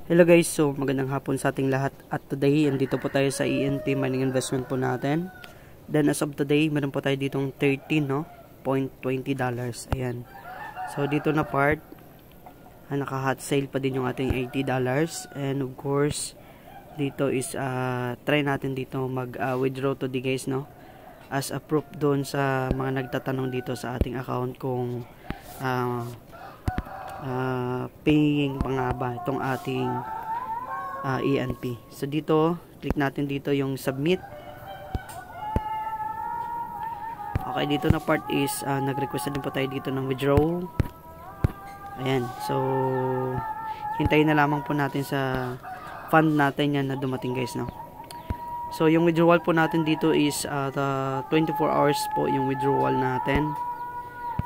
Hello guys, so magandang hapon sa ating lahat at today, andito po tayo sa ENP mining investment po natin. Then as of today, meron po tayo ditong 13, no? $0.20. Ayan. So dito na part, naka-hot sale pa din yung ating $80. And of course, dito is, try natin dito mag-withdraw today guys, no? As a proof doon sa mga nagtatanong dito sa ating account kung paying pa nga ba itong ating ENP. So dito, click natin dito yung submit. Okay, dito na part is nag-request din po tayo dito ng withdraw. Ayan, so hintayin na lamang po natin sa fund natin yan na dumating guys, no? So yung withdrawal po natin dito is 24 hours po yung withdrawal natin.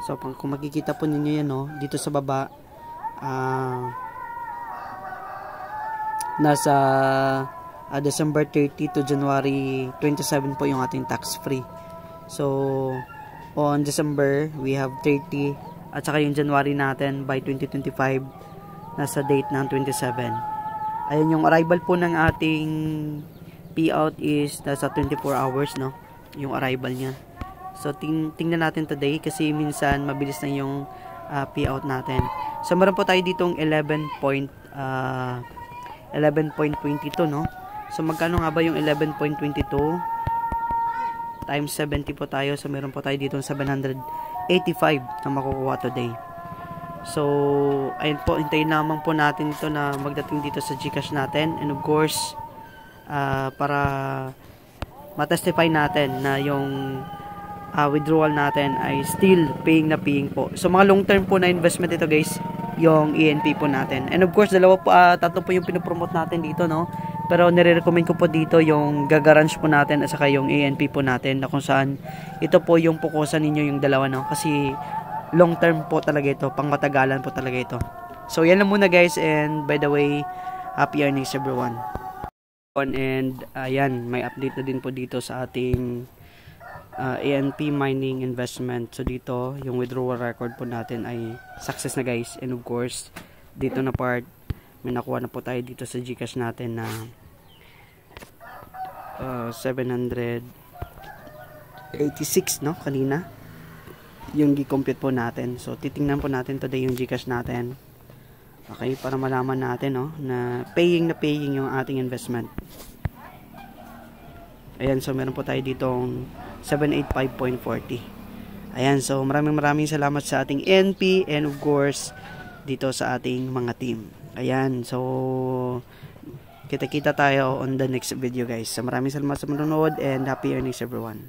So kung makikita po ninyo yan, no, dito sa baba nasa December 30 to January 27 po yung ating tax free. So on December we have 30 at saka yung January natin by 2025 nasa date ng 27. Ayan yung arrival po ng ating payout is nasa 24 hours, no, yung arrival niya. So tingnan natin today kasi minsan mabilis na yung payout natin. So meron po tayo ditong 11.22, no? So magkano nga ba yung 11.22 times 70 po tayo? So meron po tayo ditong 785 na makukuha today. So ayun po, hintayin naman po natin ito na magdating dito sa GCash natin. And of course, para matestify natin na yung withdrawal natin ay still paying po. So mga long term po na investment ito guys, yung ENP po natin. And of course, tatlo po yung pinopromote natin dito, no? Pero nire-recommend ko po dito yung Gagarage po natin at saka yung ENP po natin, na kung saan ito po yung pukusan ninyo yung dalawa, no? Kasi long term po talaga ito, pang matagalan po talaga ito. So yan lang muna guys, and by the way, happy earnings everyone. And ayan, may update na din po dito sa ating ENP mining investment. So dito, yung withdrawal record po natin ay success na guys. And of course, dito na part, may nakuha na po tayo dito sa GCash natin na 786, no, kanina yung gi-compute po natin. So titingnan po natin today yung GCash natin, okay, para malaman natin, no, na paying yung ating investment. Ayan, so meron po tayo ditong 785.40. Ayan, so maraming salamat sa ating ENP and of course dito sa ating mga team. Ayan, so kita-kita tayo on the next video guys. So maraming salamat sa manonood and happy earnings everyone.